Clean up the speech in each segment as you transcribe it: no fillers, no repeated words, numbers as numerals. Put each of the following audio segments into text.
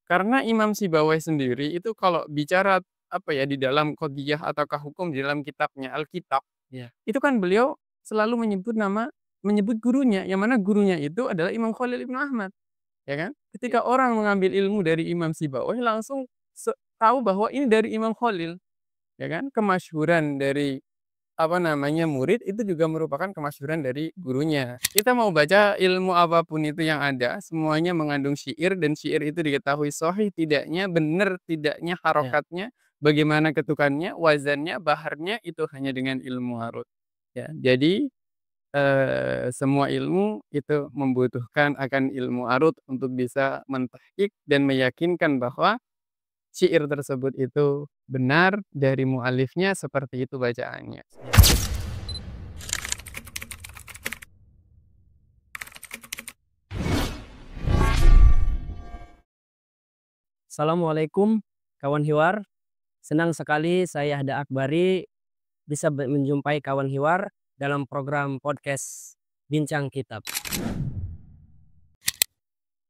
Karena Imam Sibawayh sendiri itu kalau bicara, apa ya, di dalam qodiyah ataukah hukum di dalam kitabnya Alkitab, Iya, itu kan beliau selalu menyebut gurunya, yang mana gurunya itu adalah Imam Khalil Ibnu Ahmad, ya kan? iya, Ketika orang mengambil ilmu dari Imam Sibawayh langsung tahu bahwa ini dari Imam Khalil, ya kan? Kemasyhuran dari, apa namanya, murid itu juga merupakan kemasyhuran dari gurunya. Kita mau baca ilmu apapun itu yang ada, semuanya mengandung syair dan syair itu diketahui sahih tidaknya, benar tidaknya iya. harokatnya, bagaimana ketukannya, wazannya, baharnya, itu hanya dengan ilmu arut. Ya, jadi, semua ilmu itu membutuhkan akan ilmu arut untuk bisa mentahqiq dan meyakinkan bahwa syair tersebut itu benar dari mu'allifnya seperti itu bacaannya. Iya. Assalamualaikum kawan Hiwar, senang sekali saya Hada Akbari bisa menjumpai kawan Hiwar dalam program podcast Bincang Kitab.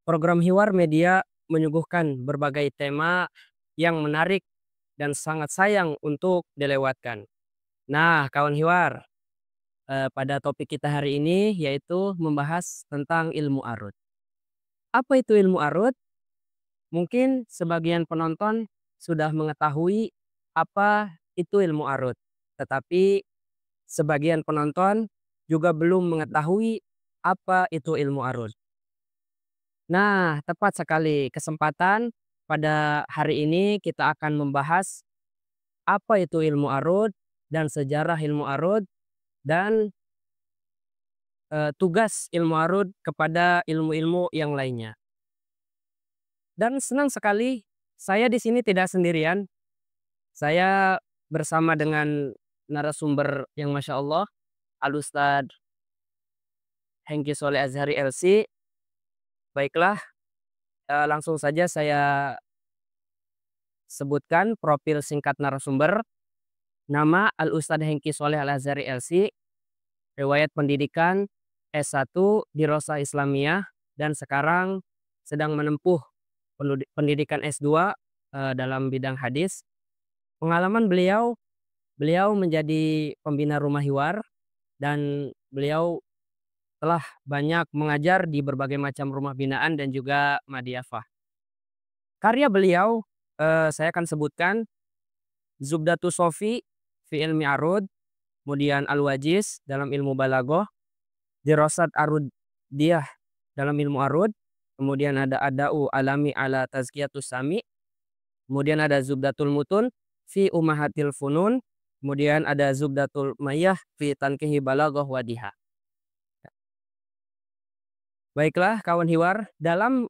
Program Hiwar Media menyuguhkan berbagai tema yang menarik dan sangat sayang untuk dilewatkan. Nah, kawan Hiwar, pada topik kita hari ini yaitu membahas tentang ilmu arut. Apa itu ilmu arut? Mungkin sebagian penonton sudah mengetahui apa itu ilmu arut, tetapi sebagian penonton juga belum mengetahui apa itu ilmu arut. Nah, tepat sekali kesempatan pada hari ini kita akan membahas apa itu ilmu arut dan sejarah ilmu arut dan tugas ilmu arut kepada ilmu-ilmu yang lainnya. Dan senang sekali saya di sini tidak sendirian. Saya bersama dengan narasumber yang Masya Allah, Al-Ustadz Hengki Soleh Azhari LC. Baiklah, langsung saja saya sebutkan profil singkat narasumber. Nama Al-Ustadz Hengki Soleh Al-Azhari LC, riwayat pendidikan S1 di Rosa Islamiyah, dan sekarang sedang menempuh pendidikan S2 dalam bidang hadis. Pengalaman beliau, beliau menjadi pembina rumah hiwar dan beliau telah banyak mengajar di berbagai macam rumah binaan dan juga madiyafah. Karya beliau, saya akan sebutkan Zubdatu Sofi fi ilmi arud, kemudian Al-Wajiz dalam ilmu balagoh, Dirosat Arudiyah dalam ilmu arud, kemudian ada Ada'u Alami ala Tazkiyatus Sami, kemudian ada Zubdatul Mutun fi Umahatil Funun, kemudian ada Zubdatul Mayyah fi Tankihi Balagoh Wadiha. Baiklah kawan hiwar, dalam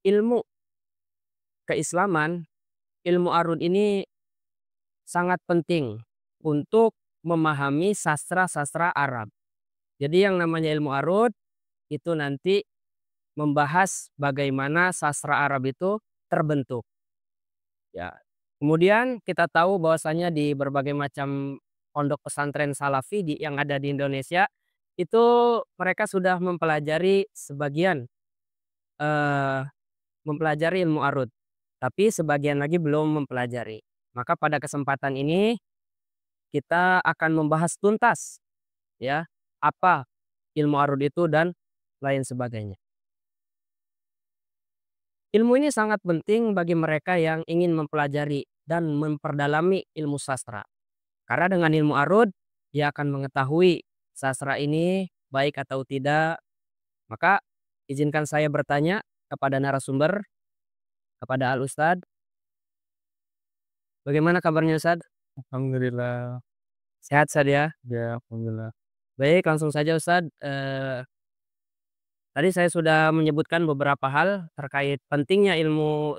ilmu keislaman, ilmu arud ini sangat penting untuk memahami sastra-sastra Arab. Jadi yang namanya ilmu arud itu nanti membahas bagaimana sastra Arab itu terbentuk. Ya. Kemudian kita tahu bahwasanya di berbagai macam pondok pesantren salafi yang ada di Indonesia itu mereka sudah mempelajari sebagian eh, mempelajari ilmu arud, tapi sebagian lagi belum mempelajari. Maka pada kesempatan ini kita akan membahas tuntas ya apa ilmu arud itu dan lain sebagainya. Ilmu ini sangat penting bagi mereka yang ingin mempelajari dan memperdalami ilmu sastra. Karena dengan ilmu arud, dia akan mengetahui sastra ini baik atau tidak. Maka izinkan saya bertanya kepada narasumber, kepada Al Ustadz, bagaimana kabarnya Ustadz? Alhamdulillah, Sehat Ustadz ya? ya alhamdulillah. Baik, langsung saja Ustadz. Tadi saya sudah menyebutkan beberapa hal terkait pentingnya ilmu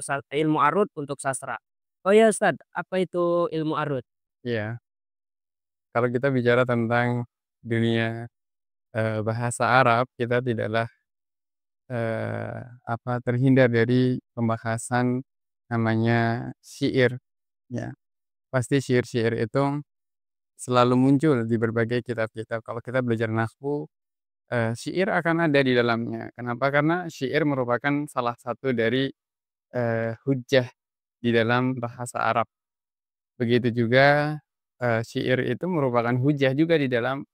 arud untuk sastra. Oh ya Ustadz, apa itu ilmu arud? Iya, kalau kita bicara tentang dunia, bahasa Arab, kita tidaklah, terhindar dari pembahasan namanya syair, ya. Pasti syair-syair itu selalu muncul di berbagai kitab-kitab. Kalau kita belajar nahwu, syair akan ada di dalamnya. Kenapa? Karena syair merupakan salah satu dari hujjah di dalam bahasa Arab. Begitu juga, syair itu merupakan hujjah juga di dalam,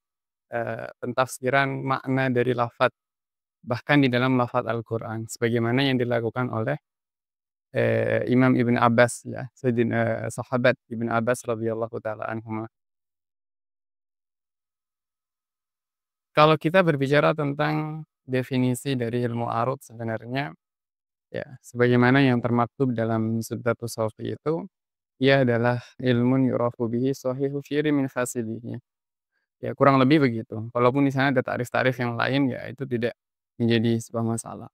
pentafsiran makna dari lafadz, bahkan di dalam lafadz Al-Qur'an, sebagaimana yang dilakukan oleh, Imam Ibn Abbas ya, sahabat Ibn Abbas radhiyallahu taala anhuma. Kalau kita berbicara tentang definisi dari ilmu arut sebenarnya, ya sebagaimana yang termaktub dalam Subdatus Shawqi itu, ia adalah ilmun yurafu bihi shahihu syiri min fasilihi. Ya kurang lebih begitu. Walaupun di sana ada tarif-tarif yang lain, ya itu tidak menjadi sebuah masalah.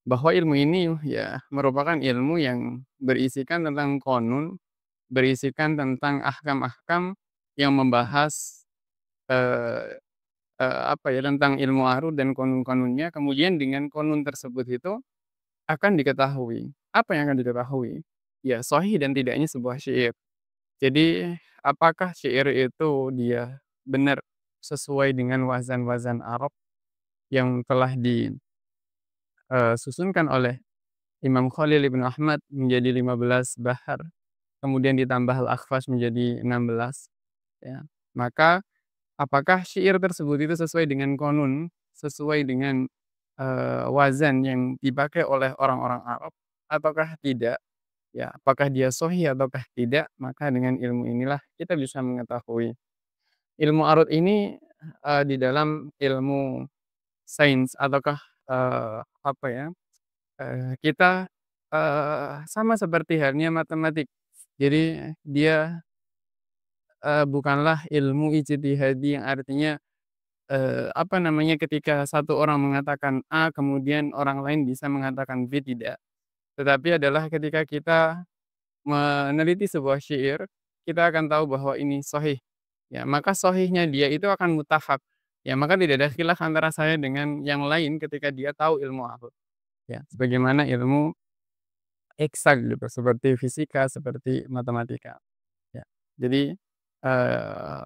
Bahwa ilmu ini ya merupakan ilmu yang berisikan tentang qanun, berisikan tentang ahkam-ahkam yang membahas, eee apa ya, tentang ilmu arut dan qanun-qanunnya, kemudian dengan qanun tersebut itu akan diketahui. Apa yang akan diketahui? Ya sahih dan tidaknya sebuah syair. Jadi, apakah syair itu dia benar sesuai dengan wazan-wazan Arab yang telah susunkan oleh Imam Khalil Ibn Ahmad menjadi 15 bahar, kemudian ditambah Al-Akhfash menjadi 16, ya. Maka, apakah syair tersebut itu sesuai dengan qanun, sesuai dengan, wazan yang dipakai oleh orang-orang Arab ataukah tidak? Ya, apakah dia sahih ataukah tidak? Maka dengan ilmu inilah kita bisa mengetahui. Ilmu arut ini, di dalam ilmu sains ataukah, apa ya, kita, sama seperti halnya matematik. Jadi dia, bukanlah ilmu ijtihadi yang artinya, apa namanya, ketika satu orang mengatakan A, kemudian orang lain bisa mengatakan B, tidak. Tetapi adalah ketika kita meneliti sebuah syair, kita akan tahu bahwa ini sahih. Ya, maka sahihnya dia itu akan muttafaq. Ya, maka tidak ada khilaf antara saya dengan yang lain ketika dia tahu ilmu arut. Ya, sebagaimana ilmu eksak gitu, seperti fisika, seperti matematika. Ya. Jadi,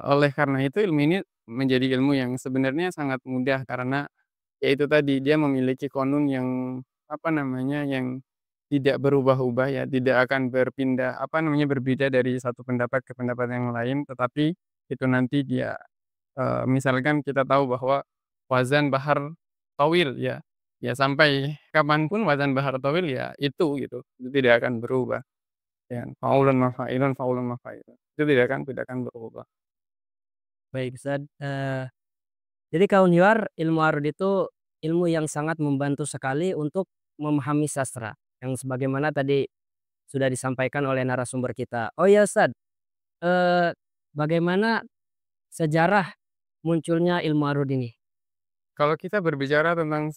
oleh karena itu ilmu ini menjadi ilmu yang sebenarnya sangat mudah karena ya itu tadi, dia memiliki qanun yang, apa namanya, yang tidak berubah-ubah ya, tidak akan berpindah, apa namanya, berbeda dari satu pendapat ke pendapat yang lain, tetapi itu nanti dia, misalkan kita tahu bahwa wazan bahar tawil ya, ya sampai kapan pun wazan bahar tawil ya itu tidak akan berubah, ya. Faulun mafa'ilun, itu tidak akan berubah. Baik Ustaz, jadi kawan liar ilmu arud itu ilmu yang sangat membantu sekali untuk memahami sastra, yang sebagaimana tadi sudah disampaikan oleh narasumber kita. Oh ya Ustaz, eee, bagaimana sejarah munculnya ilmu arud ini? Kalau kita berbicara tentang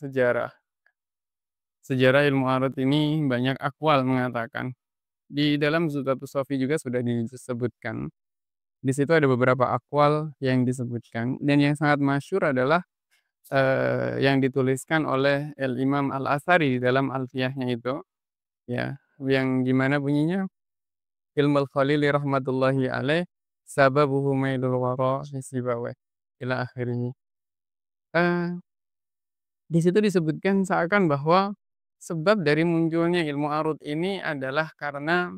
sejarah ilmu arut ini banyak akwal mengatakan. Di dalam Zuhdatus Shawqi juga sudah disebutkan. Di situ ada beberapa akwal yang disebutkan dan yang sangat masyhur adalah, yang dituliskan oleh Imam Al-Atsari di dalam Alfiyahnya itu, ya, yang gimana bunyinya, "Ilmul Khalili rahmatullahi alaih, sababuhu mailul wara fi sibawayh." Ila akhirih. Eee, di situ disebutkan seakan bahwa sebab dari munculnya ilmu arut ini adalah karena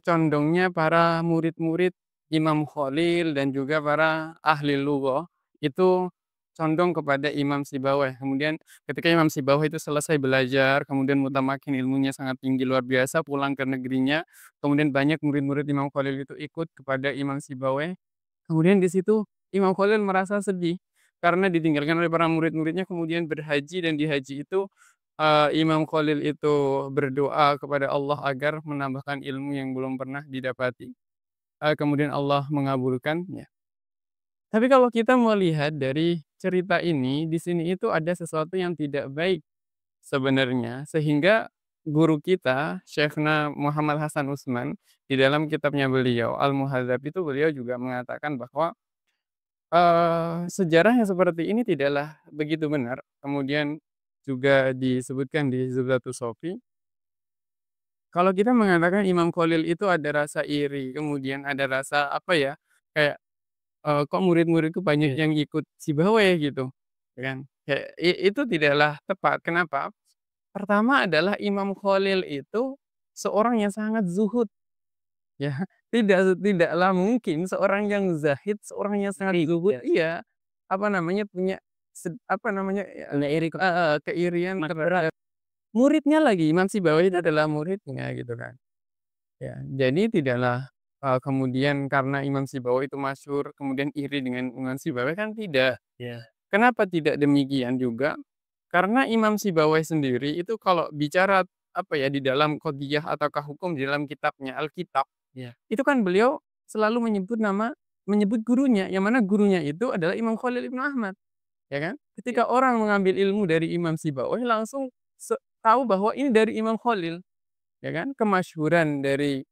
condongnya para murid-murid Imam Khalil dan juga para ahli lughah, itu condong kepada Imam Sibawayh. Kemudian ketika Imam Sibawayh itu selesai belajar, kemudian mutamakin ilmunya sangat tinggi luar biasa, pulang ke negerinya, kemudian banyak murid-murid Imam Khalil itu ikut kepada Imam Sibawayh. Kemudian di situ Imam Khalil merasa sedih, karena ditinggalkan oleh para murid-muridnya, kemudian berhaji dan di haji itu, Imam Khalil itu berdoa kepada Allah agar menambahkan ilmu yang belum pernah didapati, kemudian Allah mengabulkannya. Tapi kalau kita melihat dari cerita ini, di sini itu ada sesuatu yang tidak baik sebenarnya, sehingga guru kita, Syekhna Muhammad Hasan Usman, di dalam kitabnya beliau, Al-Muhadzab itu beliau juga mengatakan bahwa, sejarah yang seperti ini tidaklah begitu benar. Kemudian juga disebutkan di Zuhdatus Shawqi, kalau kita mengatakan Imam Khalil itu ada rasa iri, kemudian ada rasa apa ya, kayak, kok murid-muridku banyak Iya. yang ikut Sibawayh gitu, ya kan. Kayak itu tidaklah tepat. Kenapa? Pertama adalah Imam Khalil itu seorang yang sangat zuhud, ya. Tidaklah mungkin seorang yang zahid, seorang yang sangat Iri, zuhud ya, iya, apa namanya, punya apa namanya, punya iri keirian kemakmuran. terhadap muridnya lagi, Imam Sibawayh itu adalah muridnya gitu kan. Ya, jadi tidaklah, kemudian karena Imam Sibawayh itu masyhur, kemudian iri dengan Imam Sibawayh kan tidak. Ya, Kenapa tidak demikian juga? Karena Imam Sibawayh sendiri itu kalau bicara, apa ya, di dalam qodiyah ataukah hukum di dalam kitabnya, Alkitab, ya, itu kan beliau selalu menyebut gurunya, yang mana gurunya itu adalah Imam Khalil Ibnu Ahmad, ya kan? ya, Ketika orang mengambil ilmu dari Imam Sibawayh langsung tahu bahwa ini dari Imam Khalil, ya kan? Kemasyhuran dari,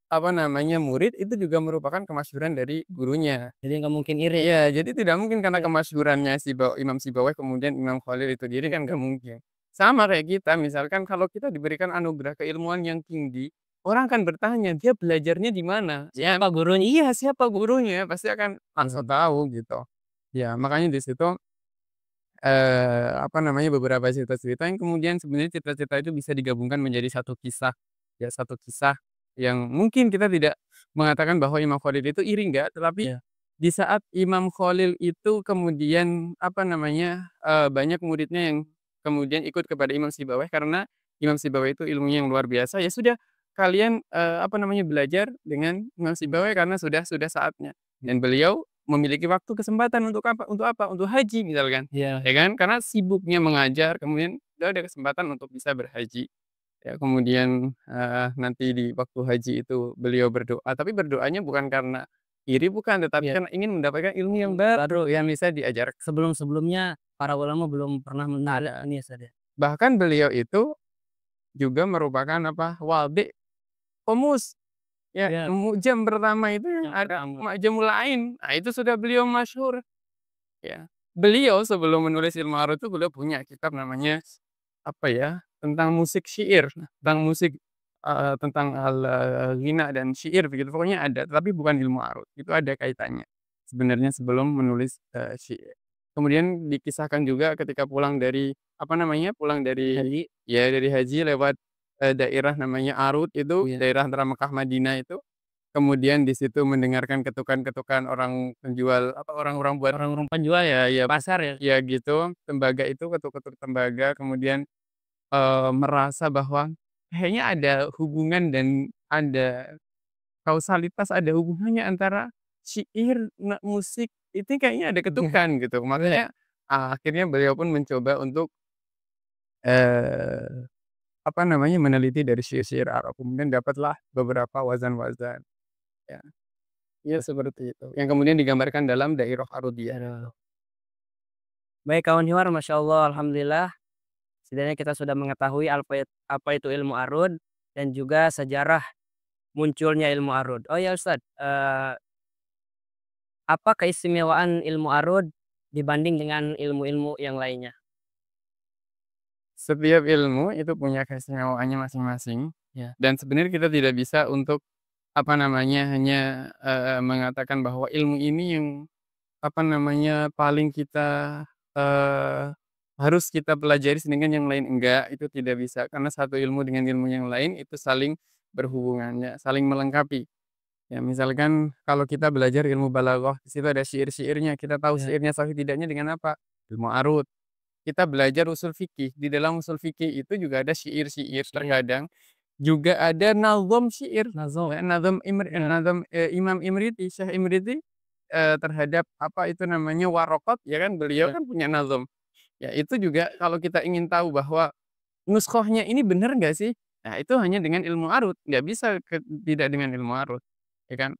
apa namanya, murid itu juga merupakan kemasyhuran dari gurunya. jadi nggak mungkin iri. Iya, jadi tidak mungkin karena Ya, kemasyhurannya Imam Sibawayh kemudian Imam Khalil itu diri kan nggak mungkin. Sama kayak kita misalkan kalau kita diberikan anugerah keilmuan yang tinggi, orang akan bertanya, "Dia belajarnya di mana?" Ya siapa gurunya? iya, siapa gurunya? Pasti akan langsung tahu gitu. Ya makanya di situ, apa namanya, beberapa cerita-cerita yang kemudian sebenarnya cerita-cerita itu bisa digabungkan menjadi satu kisah, ya satu kisah yang mungkin kita tidak mengatakan bahwa Imam Khalil itu iri enggak, tetapi Ya, di saat Imam Khalil itu kemudian, apa namanya, banyak muridnya yang kemudian ikut kepada Imam Sibawayh karena Imam Sibawayh itu ilmunya yang luar biasa, ya sudah kalian, apa namanya, belajar dengan Imam Sibawayh karena sudah saatnya. Dan beliau memiliki waktu kesempatan untuk apa? Untuk apa? Untuk haji misalkan, ya, ya kan? Karena sibuknya mengajar kemudian beliau ada kesempatan untuk bisa berhaji. Ya kemudian, nanti di waktu haji itu beliau berdoa, tapi berdoanya bukan karena iri bukan, tetapi ya. karena ingin mendapatkan ilmu yang baru yang bisa diajar Sebelum-sebelumnya para ulama belum pernah ada. ini ya, Ustaz, ya? Bahkan beliau itu juga merupakan apa, wadhi qamus, ya Ya, mu'jam pertama itu yang yang ada pertama. Ma'jamul Ain. Nah itu sudah beliau masyhur, ya. Beliau sebelum menulis Ilmu Arud itu beliau punya kitab namanya, apa ya, tentang musik syair, tentang musik, tentang ghina dan syair begitu, pokoknya ada, tapi bukan ilmu arut, itu ada kaitannya sebenarnya sebelum menulis, syair. Kemudian dikisahkan juga ketika pulang dari, apa namanya, pulang dari Haji. ya dari haji lewat, daerah namanya Arut itu, Iya. daerah antara Mekah Madinah itu, kemudian di situ mendengarkan ketukan-ketukan orang penjual, apa, orang-orang buat Orang-orang penjual ya ya pasar ya? ya gitu, tembaga itu, ketuk-ketuk tembaga, kemudian merasa bahwa kayaknya ada hubungan dan ada kausalitas, ada hubungannya antara syair, musik, itu kayaknya ada ketukan gitu. Iya. Makanya, akhirnya beliau pun mencoba untuk, eee, apa namanya, meneliti dari syair-syair Arab, kemudian dapatlah beberapa wazan-wazan, ya. Iya seperti itu, yang kemudian digambarkan dalam Dairah Arudiyah. Aduh. Baik kawan Himar, Masya Allah, alhamdulillah, setidaknya kita sudah mengetahui apa itu ilmu arud dan juga sejarah munculnya ilmu arud. Oh ya Ustadz, apa keistimewaan ilmu arud dibanding dengan ilmu-ilmu yang lainnya? Setiap ilmu itu punya keistimewaannya masing-masing, Ya, dan sebenarnya kita tidak bisa untuk, apa namanya, hanya, mengatakan bahwa ilmu ini yang, apa namanya, paling kita, harus kita pelajari sedangkan yang lain enggak, itu tidak bisa. Karena satu ilmu dengan ilmu yang lain itu saling berhubungan ya, saling melengkapi. Ya misalkan kalau kita belajar ilmu balaghah, di situ ada syair-syairnya, kita tahu ya, syairnya sahih tidaknya dengan apa? Ilmu arud. Kita belajar usul fikih, di dalam usul fikih itu juga ada syair-syair iya, terkadang, juga ada nazam syair, nazom. Ya, nazam, Imam Imriti, Syekh Imriti, terhadap apa itu namanya, Waraqat, ya kan, beliau ya, kan punya nazam. Ya itu juga kalau kita ingin tahu bahwa nuskhohnya ini bener nggak sih? Nah itu hanya dengan ilmu arud, nggak bisa tidak dengan ilmu arud, ya kan.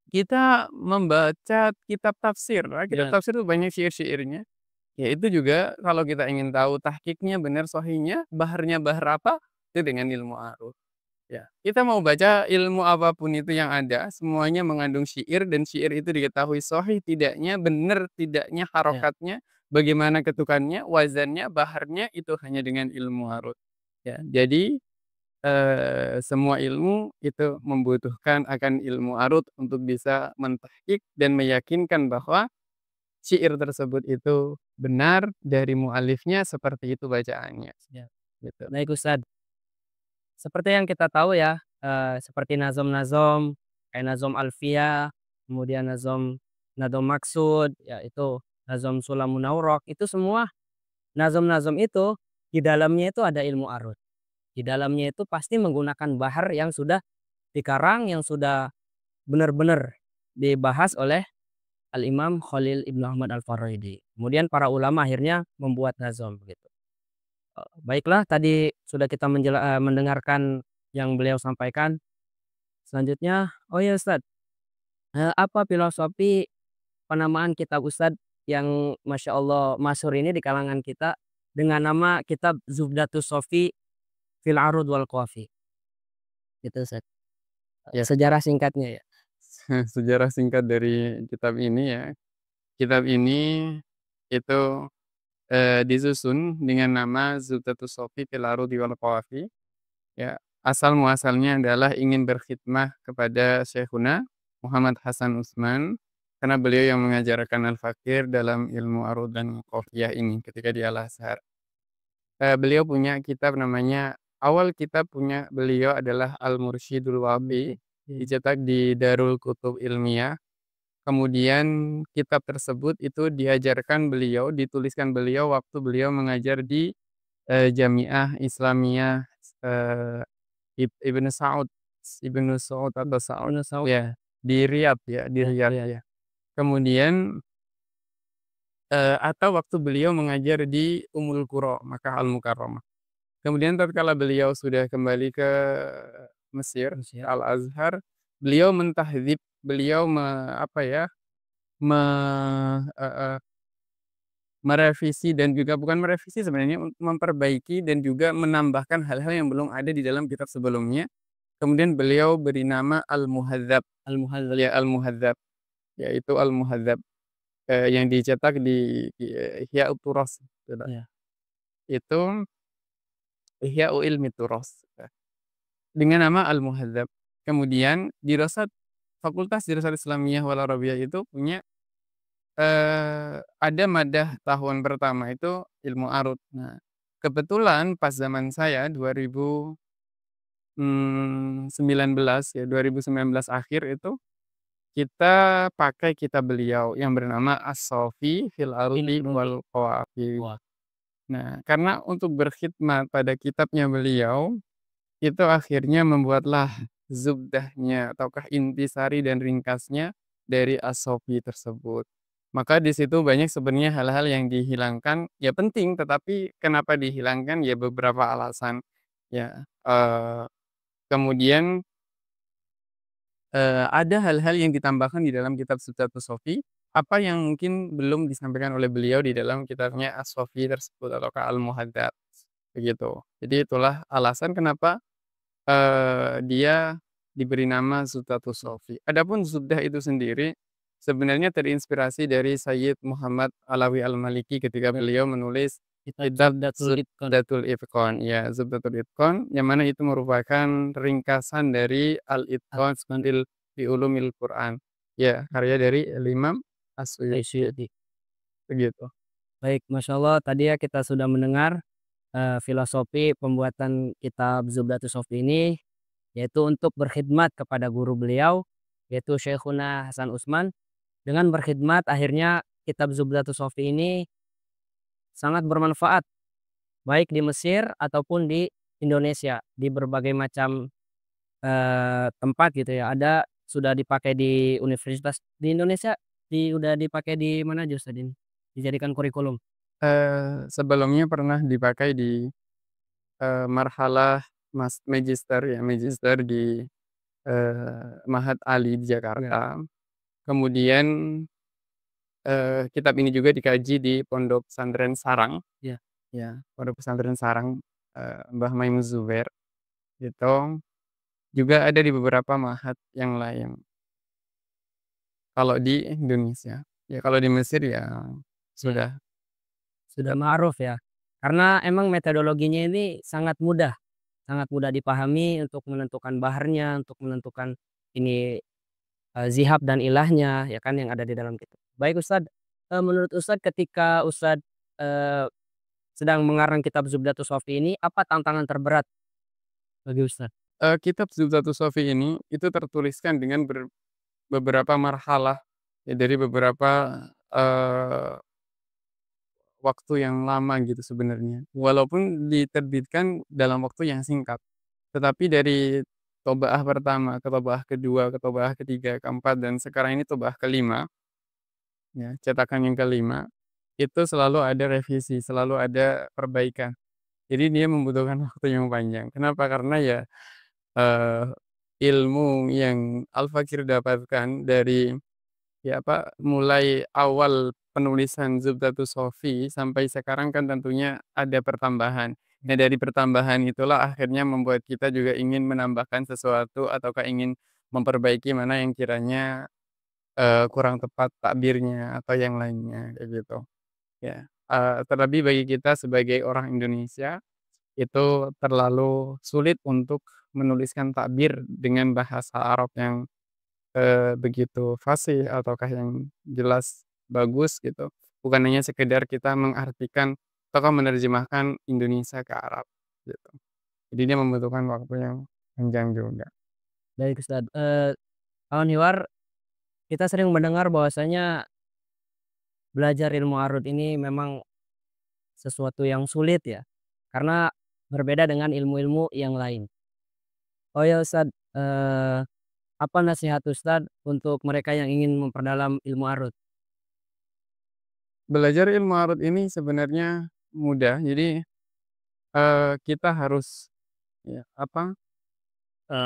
Kita membaca kitab tafsir, kitab ya. tafsir itu banyak syair-syairnya. Ya itu juga kalau kita ingin tahu tahqiqnya benar shahihnya, baharnya bahar apa, itu dengan ilmu arud. Ya, kita mau baca ilmu apapun itu yang ada, semuanya mengandung syair dan syair itu diketahui shahih tidaknya, benar tidaknya Ya. harokatnya, bagaimana ketukannya, wazannya, baharnya, itu hanya dengan ilmu arud. Ya, jadi, semua ilmu itu membutuhkan akan ilmu arud untuk bisa mentahqiq dan meyakinkan bahwa syair tersebut itu benar dari mu'alifnya seperti itu bacaannya. Ya. gitu. Baik Ustadz, seperti yang kita tahu ya, seperti nazom-nazom, kayak nazom alfiyah, kemudian nazom maksud, ya itu nazom sulamun aurok, itu semua nazom-nazom itu, di dalamnya itu ada ilmu arut. Di dalamnya itu pasti menggunakan bahar yang sudah dikarang, yang sudah benar-benar dibahas oleh Al-Imam Khalil Ibnu Ahmad Al-Farahidi. Kemudian para ulama akhirnya membuat nazom gitu. Baiklah tadi sudah kita mendengarkan yang beliau sampaikan. Selanjutnya, oh ya Ustadz, apa filosofi penamaan kitab Ustadz yang Masya Allah masyhur ini di kalangan kita dengan nama kitab Zubdatus Sofi fil Arud wal Qawafi. Gitu Ustadz. Ya, Sejarah singkatnya ya. sejarah singkat dari kitab ini ya, kitab ini itu, disusun dengan nama Zubdatus Shofie fil Arudi wal Qawafi, ya. Asal muasalnya adalah ingin berkhidmah kepada Syekhuna Muhammad Hasan Utsman, karena beliau yang mengajarkan Al-Fakir dalam ilmu arud dan qafiyah ini ketika di Al-Azhar. Beliau punya kitab namanya, awal kitab punya beliau adalah Al-Mursyidul Wafi, Iya. dicetak di Darul Kutub Ilmiah. Kemudian kitab tersebut itu diajarkan beliau, dituliskan beliau waktu beliau mengajar di, Jamiah Islamiyah, eee, Ibnu Saud Ibnu Saud atau Saud, Ibnu Saud. ya, di Riyadh ya, di Ya, Riyadh Riyadh. ya. Kemudian, atau waktu beliau mengajar di Ummul Qura, Makkah Al-Mukarramah. Kemudian tatkala beliau sudah kembali ke Mesir, ke Mesir. Al-Azhar, beliau mentahdzib, beliau apa ya, me heeh, merevisi dan juga bukan merevisi sebenarnya, memperbaiki dan juga menambahkan hal-hal yang belum ada di dalam kitab sebelumnya. Kemudian beliau beri nama Al-Muhadzab, Al-Muhadzab. ya Al-Muhadzab, yaitu Al-Muhadzab, yang dicetak di Ihya'ut Turas, gitu. Ya. Itu Ihya'u Ilmi Turas, dengan nama Al-Muhadzab. Kemudian Fakultas Dirasat Islamiyah wal Arabiyah itu punya, ada madah tahun pertama itu ilmu arut. Nah, kebetulan pas zaman saya 2019 ya, 2019 akhir itu kita pakai kitab beliau yang bernama As-Shofie fil Fil Arudi Arudi. wal Qawafi. Wah. Nah, karena untuk berkhidmat pada kitabnya beliau, itu akhirnya membuatlah zubdahnya ataukah intisari dan ringkasnya dari As-Shofie tersebut. Maka di situ banyak sebenarnya hal-hal yang dihilangkan, ya penting, tetapi kenapa dihilangkan, ya beberapa alasan, ya. Kemudian, ada hal-hal yang ditambahkan di dalam kitab Subdatus Shofie, apa yang mungkin belum disampaikan oleh beliau di dalam kitabnya As-Shofie tersebut ataukah Al-Muhadzab, begitu. Jadi itulah alasan kenapa, dia diberi nama Zubdatus Shofie. Adapun Zubdah itu sendiri sebenarnya terinspirasi dari Sayyid Muhammad Alawi Al-Maliki ketika beliau menulis Kitab kitab Zubdatul Itqan. Zubdatul Itqan, ya, Zubdatul Itqan, yang mana itu merupakan ringkasan dari Al-Itqan Al-Itqan fi Ulumil Quran. Ya, karya dari Imam As-Suyuti, Asy'ari. begitu. Baik, Masya Allah tadi ya kita sudah mendengar, filosofi pembuatan kitab Zubdatus Sofi ini, yaitu untuk berkhidmat kepada guru beliau, yaitu Syekhuna Hasan Utsman. Dengan berkhidmat akhirnya kitab Zubdatus Sofi ini sangat bermanfaat, baik di Mesir ataupun di Indonesia, di berbagai macam, tempat gitu ya. Ada sudah dipakai di universitas di Indonesia, udah dipakai di mana aja Ustaz ini? Dijadikan kurikulum? Sebelumnya pernah dipakai di, marhalah magister ya, magister di, Ma'had Ali di Ya. Jakarta. Kemudian, kitab ini juga dikaji di Pondok Pesantren Sarang, Ya. ya, Pondok Pesantren Sarang, Mbah Maimun Zubair, gitu. Juga ada di beberapa ma'had yang lain, kalau di Indonesia. Ya kalau di Mesir ya Ya. sudah. Sudah ma'ruf ya. Karena emang metodologinya ini sangat mudah dipahami untuk menentukan baharnya, untuk menentukan ini, zihab dan ilahnya ya kan yang ada di dalam kitab. Baik Ustadz, menurut Ustadz ketika Ustadz, eee, sedang mengarang kitab Zubdatus Shofie ini, apa tantangan terberat bagi Ustadz? Kitab Zubdatus Shofie ini itu tertuliskan dengan beberapa marhalah, ya dari beberapa, eee, waktu yang lama gitu sebenarnya. Walaupun diterbitkan dalam waktu yang singkat, tetapi dari Thobaah pertama ke Thobaah kedua, ke Thobaah ketiga, keempat, dan sekarang ini Thobaah kelima, ya, cetakan yang kelima, itu selalu ada revisi, selalu ada perbaikan. Jadi dia membutuhkan waktu yang panjang. Kenapa? Karena ya, eee, ilmu yang Al-Fakir dapatkan dari, ya apa, mulai awal penulisan Zubdatus Shofie sampai sekarang kan tentunya ada pertambahan. Nah, dari pertambahan itulah akhirnya membuat kita juga ingin menambahkan sesuatu ataukah ingin memperbaiki mana yang kiranya, kurang tepat takbirnya atau yang lainnya, kayak gitu, ya. Terlebih bagi kita sebagai orang Indonesia, itu terlalu sulit untuk menuliskan takbir dengan bahasa Arab yang begitu fasih ataukah yang jelas, bagus gitu. Bukan hanya sekedar kita mengartikan ataukah menerjemahkan Indonesia ke Arab gitu. Jadi dia membutuhkan waktu yang panjang juga. Baik Ustadz, kawan Hiwar, kita sering mendengar bahwasanya belajar ilmu arut ini memang sesuatu yang sulit ya, karena berbeda dengan ilmu-ilmu yang lain. Oh ya Ustadz, apa nasihat Ustadz untuk mereka yang ingin memperdalam ilmu arut? Belajar ilmu Arut ini sebenarnya mudah. Jadi, kita harus, ya apa,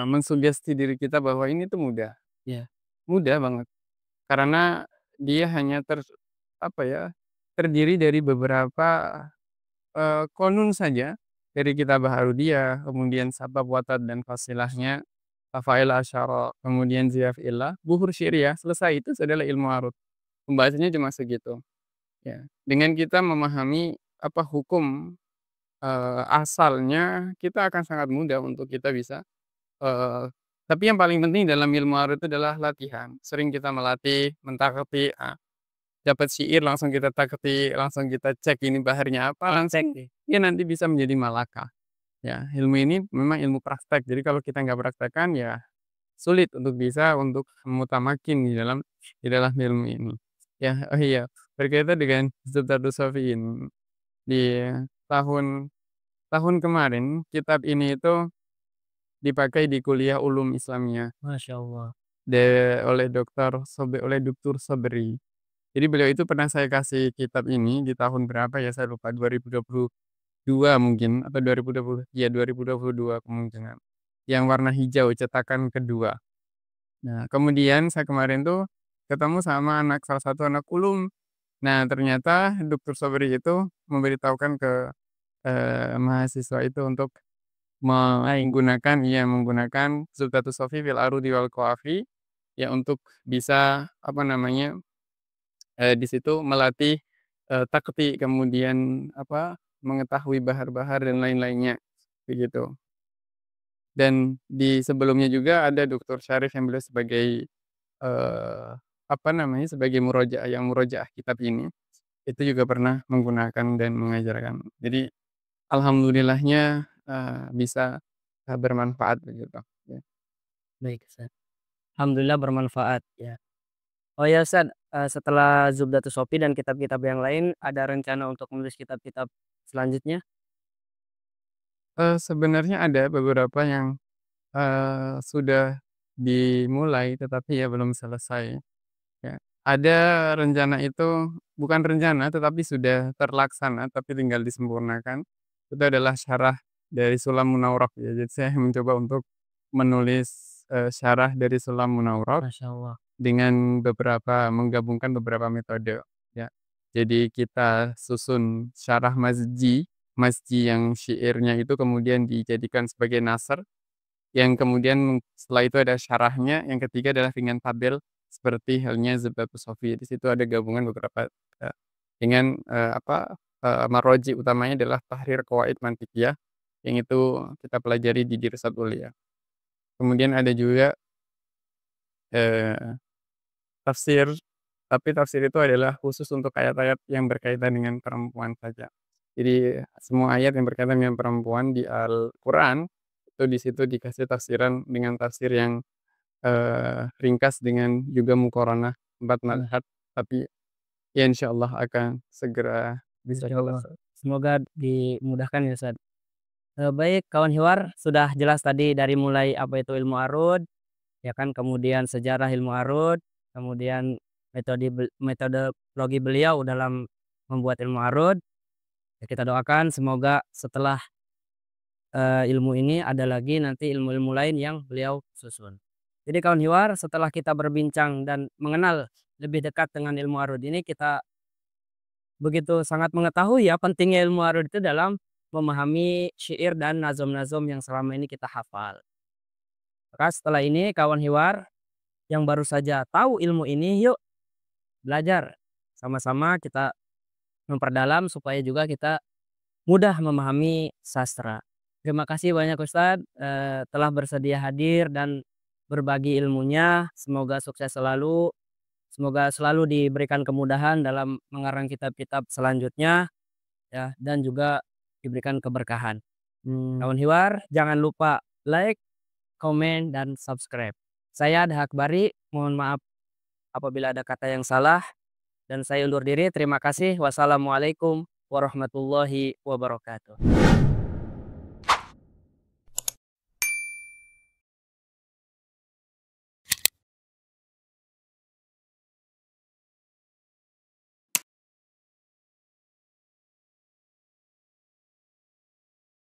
mensugesti diri kita bahwa ini tuh mudah. Ya, mudah banget. Karena dia hanya apa ya, terdiri dari beberapa, qanun saja, dari kitab Baharudiyah, kemudian sabab, watat, dan fasilahnya, Rafael Asy'ari, kemudian Ziyaf Illah, Buhur Syiriyah, selesai. Itu adalah ilmu arut. Pembahasannya cuma segitu, ya. Dengan kita memahami apa hukum, asalnya, kita akan sangat mudah untuk kita bisa, tapi yang paling penting dalam ilmu arut itu adalah latihan. Sering kita melatih, mentakhati, dapat syair langsung kita takhti, langsung kita cek ini baharnya apa, Praktek langsung nih. ya nanti bisa menjadi malakah. Ya, ilmu ini memang ilmu praktek. Jadi kalau kita nggak praktekkan ya sulit untuk bisa untuk mutamakin di dalam ilmu ini. Ya, oh iya, berkaitan dengan Zubdatus Shofie ini, di tahun tahun kemarin kitab ini itu dipakai di kuliah ulum Islamiyah Masya Allah. oleh Doktur Sobri. Jadi beliau itu pernah saya kasih kitab ini di tahun berapa ya saya lupa, 2022 mungkin atau 2020, ya 2022 kemungkinan. Yang warna hijau cetakan kedua. Nah, kemudian saya kemarin tuh ketemu sama salah satu anak ulum. Nah, ternyata Dokter Sobri itu memberitahukan ke, mahasiswa itu untuk Baik, menggunakan Subtatus Shofie fil Arudi wal Qawafi, ya untuk bisa, apa namanya, di situ melatih, takti, kemudian apa, mengetahui bahar-bahar dan lain-lainnya, begitu. Dan di sebelumnya juga ada Dokter Syarif yang beliau sebagai, apa namanya, sebagai yang murojaah kitab ini, itu juga pernah menggunakan dan mengajarkan. Jadi alhamdulillahnya, bisa, bermanfaat begitu, ya. baik Ustadz. Alhamdulillah bermanfaat ya. Oh ya Ustadz, setelah Zubdatus Shofie dan kitab-kitab yang lain, ada rencana untuk menulis kitab-kitab selanjutnya? Sebenarnya ada beberapa yang, sudah dimulai tetapi ya belum selesai, ya. Ada rencana itu bukan rencana tetapi sudah terlaksana tapi tinggal disempurnakan. Itu adalah syarah dari Sulam Munawwarah ya. Jadi saya mencoba untuk menulis, syarah dari Sulam Munawwarah Masya Allah. dengan menggabungkan beberapa metode, ya. Jadi kita susun syarah Mazji yang syairnya itu kemudian dijadikan sebagai nasr, yang kemudian setelah itu ada syarahnya, yang ketiga adalah dengan tabel seperti halnya Zubdatus Shofie. Di situ ada gabungan beberapa, dengan, apa, marwaji utamanya adalah Tahrir Qawaid Mantiqiyah, yang itu kita pelajari di Dirsat Ulia. Kemudian ada juga, eee tafsir, tapi tafsir itu adalah khusus untuk ayat-ayat yang berkaitan dengan perempuan saja. Jadi semua ayat yang berkaitan dengan perempuan di Al-Quran, itu di situ dikasih tafsiran dengan tafsir yang, ringkas dengan juga muqaranah 4 mazhab, tapi ya insyaallah akan segera bisa kita Insyaallah. Semoga dimudahkan ya Ustaz. Baik kawan Hiwar, sudah jelas tadi dari mulai apa itu ilmu arud, ya kan, kemudian sejarah ilmu arud, kemudian metodologi beliau dalam membuat ilmu arud. Ya kita doakan semoga setelah, ilmu ini ada lagi nanti ilmu-ilmu lain yang beliau susun. Jadi kawan Hiwar, setelah kita berbincang dan mengenal lebih dekat dengan ilmu arud ini, kita begitu sangat mengetahui ya pentingnya ilmu arud itu dalam memahami syair dan nazom-nazom yang selama ini kita hafal. Maka setelah ini kawan Hiwar yang baru saja tahu ilmu ini, yuk belajar. Sama-sama kita memperdalam supaya juga kita mudah memahami sastra. Terima kasih banyak Ustadz, telah bersedia hadir dan berbagi ilmunya. Semoga sukses selalu. Semoga selalu diberikan kemudahan dalam mengarang kitab-kitab selanjutnya ya, dan juga diberikan keberkahan. Kawan Hiwar, jangan lupa like, komen, dan subscribe. Saya Daha Akbari, mohon maaf apabila ada kata yang salah, dan saya undur diri. Terima kasih. Wassalamualaikum warahmatullahi wabarakatuh.